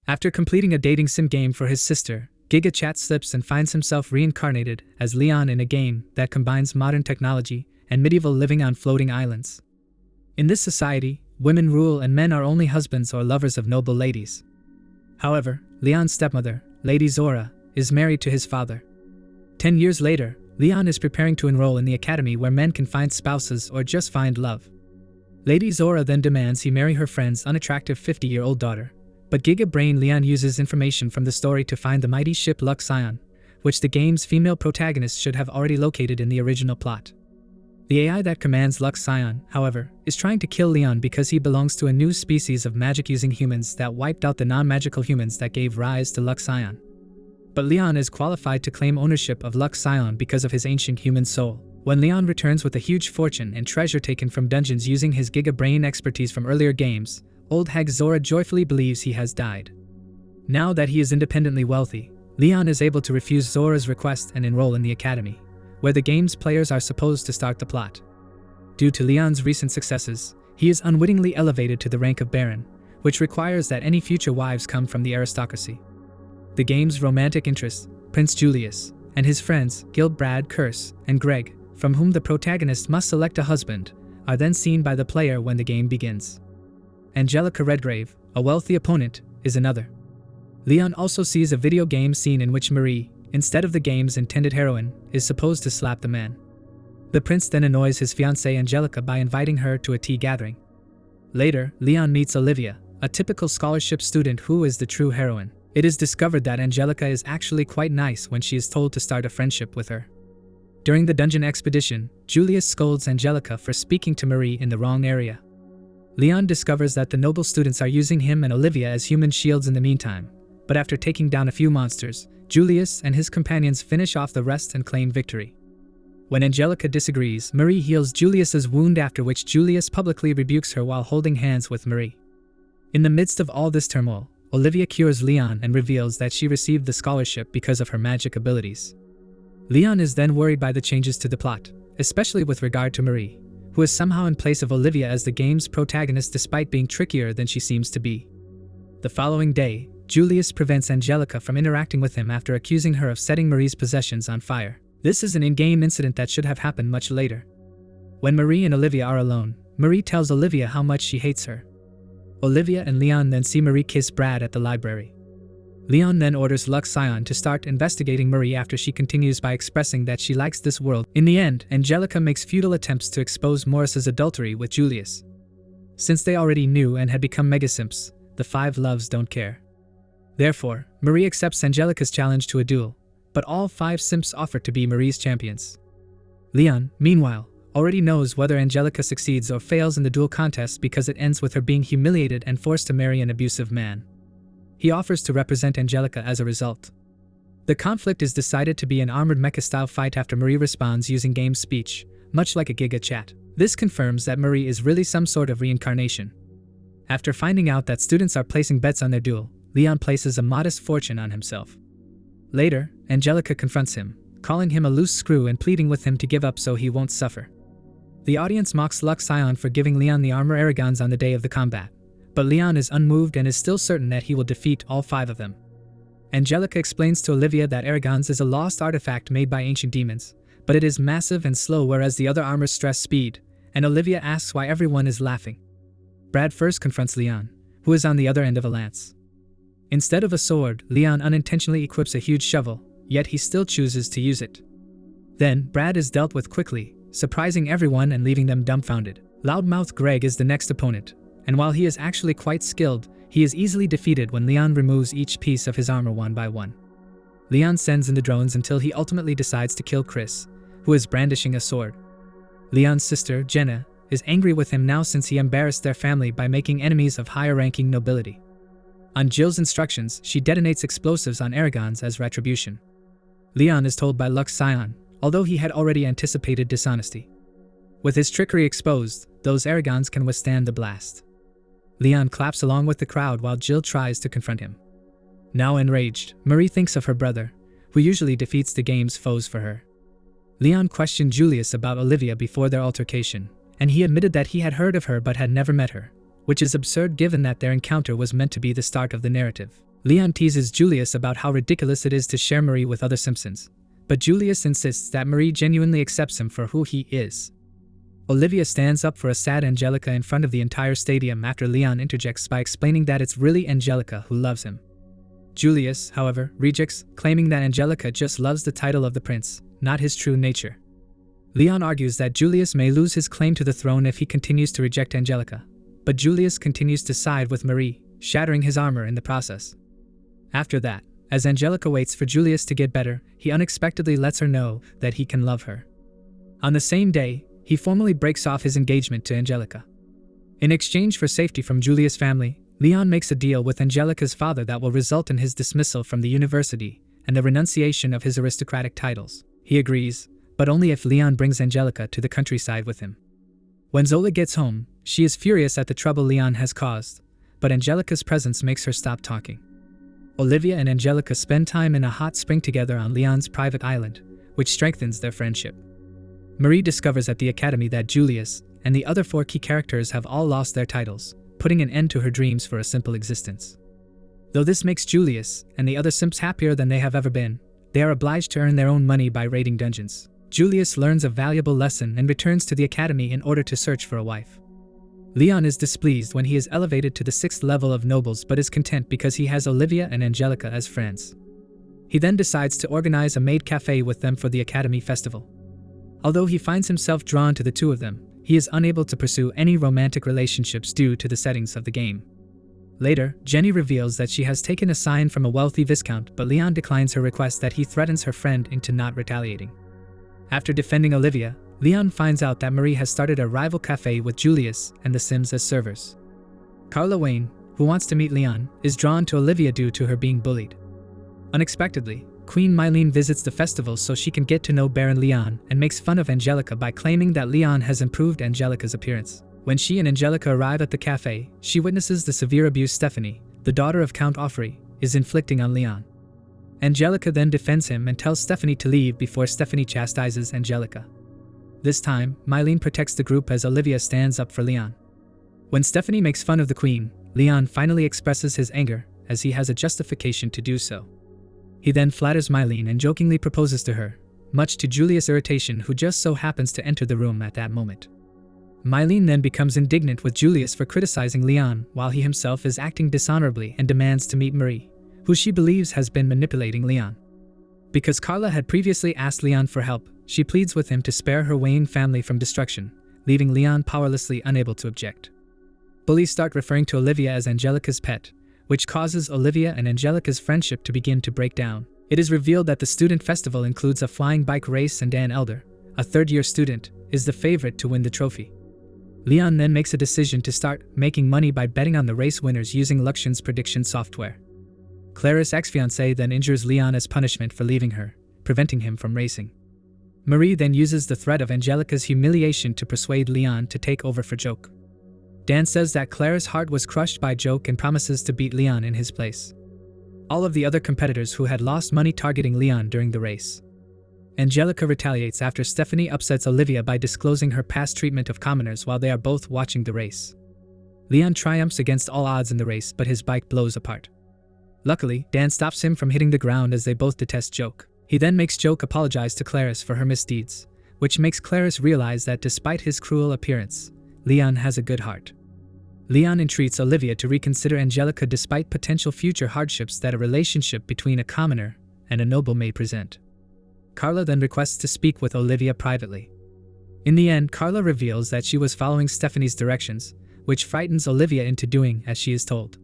After completing a dating sim game for his sister, GigaChat slips and finds himself reincarnated as Leon in a game that combines modern technology and medieval living on floating islands. In this society, women rule and men are only husbands or lovers of noble ladies. However, Leon's stepmother, Lady Zora, is married to his father. 10 years later, Leon is preparing to enroll in the academy where men can find spouses or just find love. Lady Zora then demands he marry her friend's unattractive 50-year-old daughter, but Giga Brain Leon uses information from the story to find the mighty ship Luxion, which the game's female protagonist should have already located in the original plot. The AI that commands Luxion, however, is trying to kill Leon because he belongs to a new species of magic-using humans that wiped out the non-magical humans that gave rise to Luxion. But Leon is qualified to claim ownership of Luxion because of his ancient human soul. When Leon returns with a huge fortune and treasure taken from dungeons using his Giga Brain expertise from earlier games, old hag Zora joyfully believes he has died. Now that he is independently wealthy, Leon is able to refuse Zora's request and enroll in the academy, where the game's players are supposed to start the plot. Due to Leon's recent successes, he is unwittingly elevated to the rank of Baron, which requires that any future wives come from the aristocracy. The game's romantic interests, Prince Julius, and his friends Gil, Brad, Curse, and Greg, from whom the protagonist must select a husband, are then seen by the player when the game begins. Angelica Redgrave, a wealthy opponent, is another. Leon also sees a video game scene in which Marie, instead of the game's intended heroine, is supposed to slap the man. The prince then annoys his fiancée Angelica by inviting her to a tea gathering. Later, Leon meets Olivia, a typical scholarship student who is the true heroine. It is discovered that Angelica is actually quite nice when she is told to start a friendship with her. During the dungeon expedition, Julius scolds Angelica for speaking to Marie in the wrong area. Leon discovers that the noble students are using him and Olivia as human shields in the meantime, but after taking down a few monsters, Julius and his companions finish off the rest and claim victory. When Angelica disagrees, Marie heals Julius's wound, after which Julius publicly rebukes her while holding hands with Marie. In the midst of all this turmoil, Olivia cures Leon and reveals that she received the scholarship because of her magic abilities. Leon is then worried by the changes to the plot, especially with regard to Marie, who is somehow in place of Olivia as the game's protagonist despite being trickier than she seems to be. The following day, Julius prevents Angelica from interacting with him after accusing her of setting Marie's possessions on fire. This is an in-game incident that should have happened much later. When Marie and Olivia are alone, Marie tells Olivia how much she hates her. Olivia and Leon then see Marie kiss Brad at the library. Leon then orders Luxion to start investigating Marie after she continues by expressing that she likes this world. In the end, Angelica makes futile attempts to expose Morris's adultery with Julius. Since they already knew and had become megasimps, the five loves don't care. Therefore, Marie accepts Angelica's challenge to a duel, but all five simps offer to be Marie's champions. Leon, meanwhile, already knows whether Angelica succeeds or fails in the duel contest because it ends with her being humiliated and forced to marry an abusive man. He offers to represent Angelica as a result. The conflict is decided to be an armored mecha-style fight after Marie responds using game speech, much like a Giga Chat. This confirms that Marie is really some sort of reincarnation. After finding out that students are placing bets on their duel, Leon places a modest fortune on himself. Later, Angelica confronts him, calling him a loose screw and pleading with him to give up so he won't suffer. The audience mocks Luxion for giving Leon the armor Aragons on the day of the combat, but Leon is unmoved and is still certain that he will defeat all five of them. Angelica explains to Olivia that Aragons is a lost artifact made by ancient demons, but it is massive and slow whereas the other armors stress speed, and Olivia asks why everyone is laughing. Brad first confronts Leon, who is on the other end of a lance. Instead of a sword, Leon unintentionally equips a huge shovel, yet he still chooses to use it. Then, Brad is dealt with quickly, surprising everyone and leaving them dumbfounded. Loudmouth Greg is the next opponent, and while he is actually quite skilled, he is easily defeated when Leon removes each piece of his armor one by one. Leon sends in the drones until he ultimately decides to kill Chris, who is brandishing a sword. Leon's sister, Jenna, is angry with him now since he embarrassed their family by making enemies of higher-ranking nobility. On Jill's instructions, she detonates explosives on Aragons as retribution. Leon is told by Luxion, although he had already anticipated dishonesty. With his trickery exposed, those Aragons can withstand the blast. Leon claps along with the crowd while Jill tries to confront him. Now enraged, Marie thinks of her brother, who usually defeats the game's foes for her. Leon questioned Julius about Olivia before their altercation, and he admitted that he had heard of her but had never met her, which is absurd given that their encounter was meant to be the start of the narrative. Leon teases Julius about how ridiculous it is to share Marie with other Simpsons, but Julius insists that Marie genuinely accepts him for who he is. Olivia stands up for a sad Angelica in front of the entire stadium after Leon interjects by explaining that it's really Angelica who loves him. Julius, however, rejects, claiming that Angelica just loves the title of the prince, not his true nature. Leon argues that Julius may lose his claim to the throne if he continues to reject Angelica, but Julius continues to side with Marie, shattering his armor in the process. After that, as Angelica waits for Julius to get better, he unexpectedly lets her know that he can love her. On the same day, he formally breaks off his engagement to Angelica. In exchange for safety from Julius' family, Leon makes a deal with Angelica's father that will result in his dismissal from the university and the renunciation of his aristocratic titles. He agrees, but only if Leon brings Angelica to the countryside with him. When Zola gets home, she is furious at the trouble Leon has caused, but Angelica's presence makes her stop talking. Olivia and Angelica spend time in a hot spring together on Leon's private island, which strengthens their friendship. Marie discovers at the academy that Julius and the other 4 key characters have all lost their titles, putting an end to her dreams for a simple existence. Though this makes Julius and the other simps happier than they have ever been, they are obliged to earn their own money by raiding dungeons. Julius learns a valuable lesson and returns to the academy in order to search for a wife. Leon is displeased when he is elevated to the 6th level of nobles but is content because he has Olivia and Angelica as friends. He then decides to organize a maid cafe with them for the academy festival. Although he finds himself drawn to the 2 of them, he is unable to pursue any romantic relationships due to the settings of the game. Later, Jenny reveals that she has taken a sign from a wealthy viscount, but Leon declines her request that he threatens her friend into not retaliating. After defending Olivia, Leon finds out that Marie has started a rival cafe with Julius and the Sims as servers. Carla Wayne, who wants to meet Leon, is drawn to Olivia due to her being bullied. Unexpectedly, Queen Mylene visits the festival so she can get to know Baron Leon and makes fun of Angelica by claiming that Leon has improved Angelica's appearance. When she and Angelica arrive at the cafe, she witnesses the severe abuse Stephanie, the daughter of Count Offrey, is inflicting on Leon. Angelica then defends him and tells Stephanie to leave before Stephanie chastises Angelica. This time, Mylene protects the group as Olivia stands up for Leon. When Stephanie makes fun of the queen, Leon finally expresses his anger, as he has a justification to do so. He then flatters Mylene and jokingly proposes to her, much to Julius' irritation, who just so happens to enter the room at that moment. Mylene then becomes indignant with Julius for criticizing Leon while he himself is acting dishonorably and demands to meet Marie, who she believes has been manipulating Leon. Because Carla had previously asked Leon for help, she pleads with him to spare her Wayne family from destruction, leaving Leon powerlessly unable to object. Bullies start referring to Olivia as Angelica's pet, which causes Olivia and Angelica's friendship to begin to break down. It is revealed that the student festival includes a flying bike race and Dan Elder, a third-year student, is the favorite to win the trophy. Leon then makes a decision to start making money by betting on the race winners using Luxion's prediction software. Clara's ex-fiancé then injures Leon as punishment for leaving her, preventing him from racing. Marie then uses the threat of Angelica's humiliation to persuade Leon to take over for Joke. Dan says that Clara's heart was crushed by Joke and promises to beat Leon in his place. All of the other competitors who had lost money targeting Leon during the race. Angelica retaliates after Stephanie upsets Olivia by disclosing her past treatment of commoners while they are both watching the race. Leon triumphs against all odds in the race, but his bike blows apart. Luckily, Dan stops him from hitting the ground as they both detest Joke. He then makes Joke apologize to Clarice for her misdeeds, which makes Clarice realize that despite his cruel appearance, Leon has a good heart. Leon entreats Olivia to reconsider Angelica despite potential future hardships that a relationship between a commoner and a noble may present. Carla then requests to speak with Olivia privately. In the end, Carla reveals that she was following Stephanie's directions, which frightens Olivia into doing as she is told.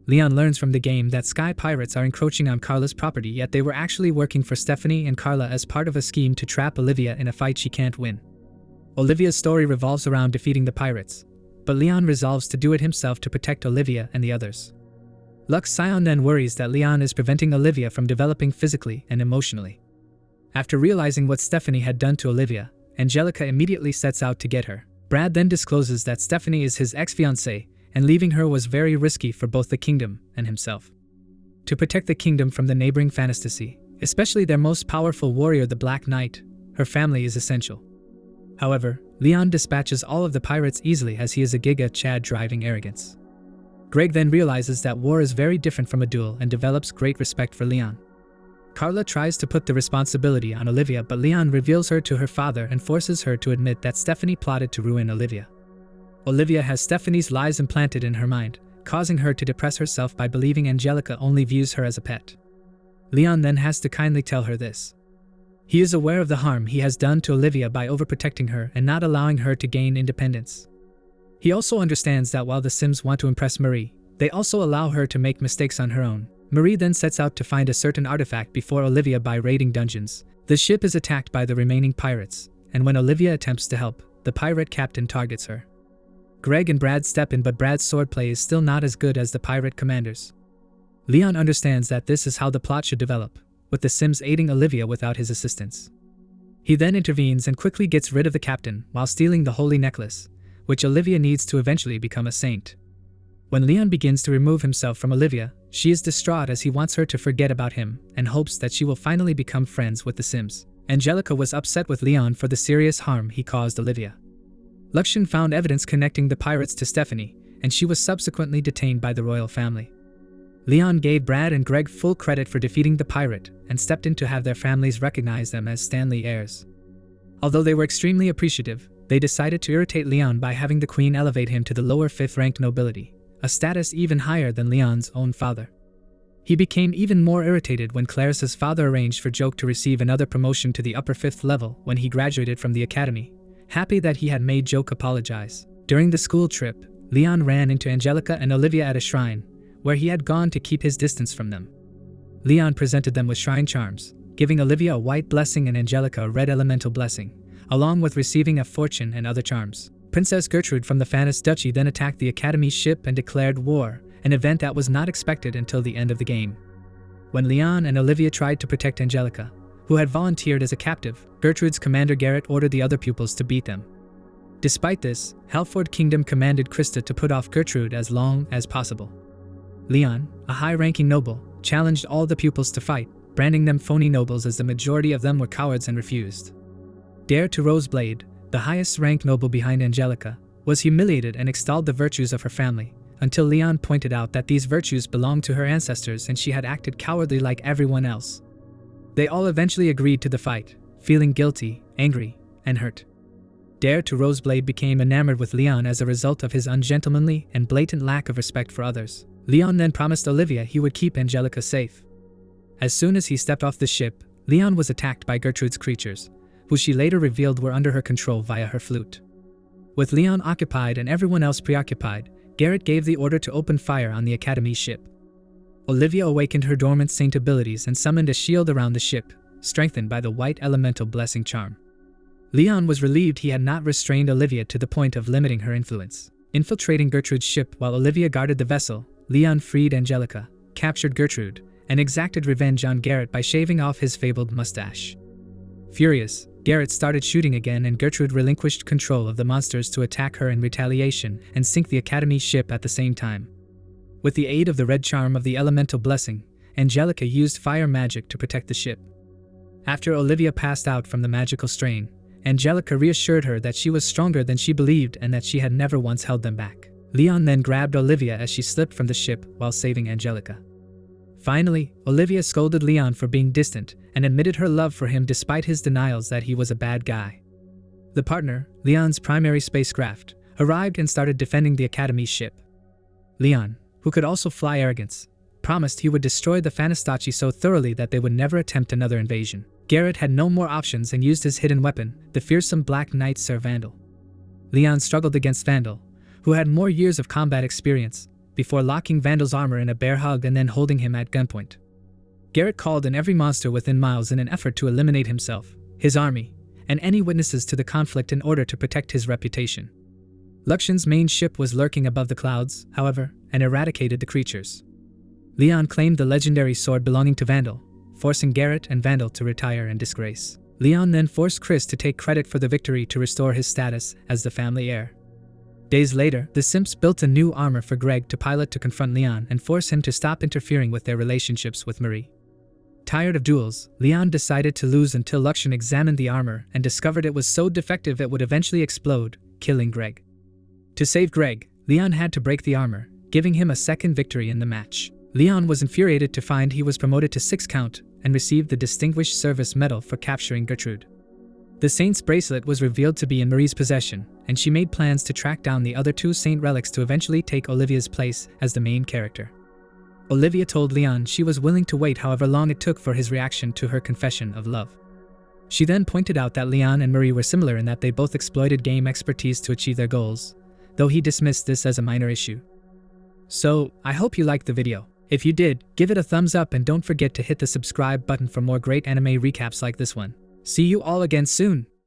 Leon learns from the game that Sky Pirates are encroaching on Carla's property, yet they were actually working for Stephanie and Carla as part of a scheme to trap Olivia in a fight she can't win. Olivia's story revolves around defeating the pirates, but Leon resolves to do it himself to protect Olivia and the others. Luxion then worries that Leon is preventing Olivia from developing physically and emotionally. After realizing what Stephanie had done to Olivia, Angelica immediately sets out to get her. Brad then discloses that Stephanie is his ex-fiancée, and leaving her was very risky for both the kingdom and himself. To protect the kingdom from the neighboring fantasy, especially their most powerful warrior the Black Knight, her family is essential. However, Leon dispatches all of the pirates easily as he is a Giga Chad driving arrogance. Greg then realizes that war is very different from a duel and develops great respect for Leon. Carla tries to put the responsibility on Olivia, but Leon reveals her to her father and forces her to admit that Stephanie plotted to ruin Olivia. Olivia has Stephanie's lies implanted in her mind, causing her to depress herself by believing Angelica only views her as a pet. Leon then has to kindly tell her this. He is aware of the harm he has done to Olivia by overprotecting her and not allowing her to gain independence. He also understands that while the Sims want to impress Marie, they also allow her to make mistakes on her own. Marie then sets out to find a certain artifact before Olivia by raiding dungeons. The ship is attacked by the remaining pirates, and when Olivia attempts to help, the pirate captain targets her. Greg and Brad step in, but Brad's swordplay is still not as good as the pirate commander's. Leon understands that this is how the plot should develop, with the Sims aiding Olivia without his assistance. He then intervenes and quickly gets rid of the captain while stealing the holy necklace, which Olivia needs to eventually become a saint. When Leon begins to remove himself from Olivia, she is distraught as he wants her to forget about him and hopes that she will finally become friends with the Sims. Angelica was upset with Leon for the serious harm he caused Olivia. Luxion found evidence connecting the pirates to Stephanie, and she was subsequently detained by the royal family. Leon gave Brad and Greg full credit for defeating the pirate and stepped in to have their families recognize them as Stanley heirs. Although they were extremely appreciative, they decided to irritate Leon by having the queen elevate him to the lower 5th rank nobility, a status even higher than Leon's own father. He became even more irritated when Clarice's father arranged for Joke to receive another promotion to the upper 5th level when he graduated from the academy, happy that he had made Joke apologize. During the school trip, Leon ran into Angelica and Olivia at a shrine, where he had gone to keep his distance from them. Leon presented them with shrine charms, giving Olivia a white blessing and Angelica a red elemental blessing, along with receiving a fortune and other charms. Princess Gertrude from the Fanis Duchy then attacked the Academy ship and declared war, an event that was not expected until the end of the game. When Leon and Olivia tried to protect Angelica, who had volunteered as a captive, Gertrude's commander Garrett ordered the other pupils to beat them. Despite this, Holtfort Kingdom commanded Krista to put off Gertrude as long as possible. Leon, a high-ranking noble, challenged all the pupils to fight, branding them phony nobles as the majority of them were cowards and refused. Dare to Roseblade, the highest-ranked noble behind Angelica, was humiliated and extolled the virtues of her family, until Leon pointed out that these virtues belonged to her ancestors and she had acted cowardly like everyone else. They all eventually agreed to the fight, feeling guilty, angry, and hurt. Dare to Roseblade became enamored with Leon as a result of his ungentlemanly and blatant lack of respect for others. Leon then promised Olivia he would keep Angelica safe. As soon as he stepped off the ship, Leon was attacked by Gertrude's creatures, who she later revealed were under her control via her flute. With Leon occupied and everyone else preoccupied, Garrett gave the order to open fire on the Academy ship. Olivia awakened her dormant saint abilities and summoned a shield around the ship, strengthened by the white elemental blessing charm. Leon was relieved he had not restrained Olivia to the point of limiting her influence. Infiltrating Gertrude's ship while Olivia guarded the vessel, Leon freed Angelica, captured Gertrude, and exacted revenge on Garrett by shaving off his fabled mustache. Furious, Garrett started shooting again and Gertrude relinquished control of the monsters to attack her in retaliation and sink the Academy ship at the same time. With the aid of the red charm of the elemental blessing, Angelica used fire magic to protect the ship. After Olivia passed out from the magical strain, Angelica reassured her that she was stronger than she believed and that she had never once held them back. Leon then grabbed Olivia as she slipped from the ship while saving Angelica. Finally, Olivia scolded Leon for being distant and admitted her love for him despite his denials that he was a bad guy. The partner, Leon's primary spacecraft, arrived and started defending the Academy ship. Leon, who could also fly arrogance, promised he would destroy the Fanistachi so thoroughly that they would never attempt another invasion. Garrett had no more options and used his hidden weapon, the fearsome Black Knight Sir Vandal. Leon struggled against Vandal, who had more years of combat experience, before locking Vandal's armor in a bear hug and then holding him at gunpoint. Garrett called in every monster within miles in an effort to eliminate himself, his army, and any witnesses to the conflict in order to protect his reputation. Luxion's main ship was lurking above the clouds, however, and eradicated the creatures. Leon claimed the legendary sword belonging to Vandal, forcing Garrett and Vandal to retire in disgrace. Leon then forced Chris to take credit for the victory to restore his status as the family heir. Days later, the Simps built a new armor for Greg to pilot to confront Leon and force him to stop interfering with their relationships with Marie. Tired of duels, Leon decided to lose until Luxion examined the armor and discovered it was so defective it would eventually explode, killing Greg. To save Greg, Leon had to break the armor, giving him a second victory in the match. Leon was infuriated to find he was promoted to 6 count and received the Distinguished Service Medal for capturing Gertrude. The Saint's bracelet was revealed to be in Marie's possession, and she made plans to track down the other 2 Saint relics to eventually take Olivia's place as the main character. Olivia told Leon she was willing to wait however long it took for his reaction to her confession of love. She then pointed out that Leon and Marie were similar in that they both exploited game expertise to achieve their goals, though he dismissed this as a minor issue. So, I hope you liked the video. If you did, give it a thumbs up and don't forget to hit the subscribe button for more great anime recaps like this one. See you all again soon!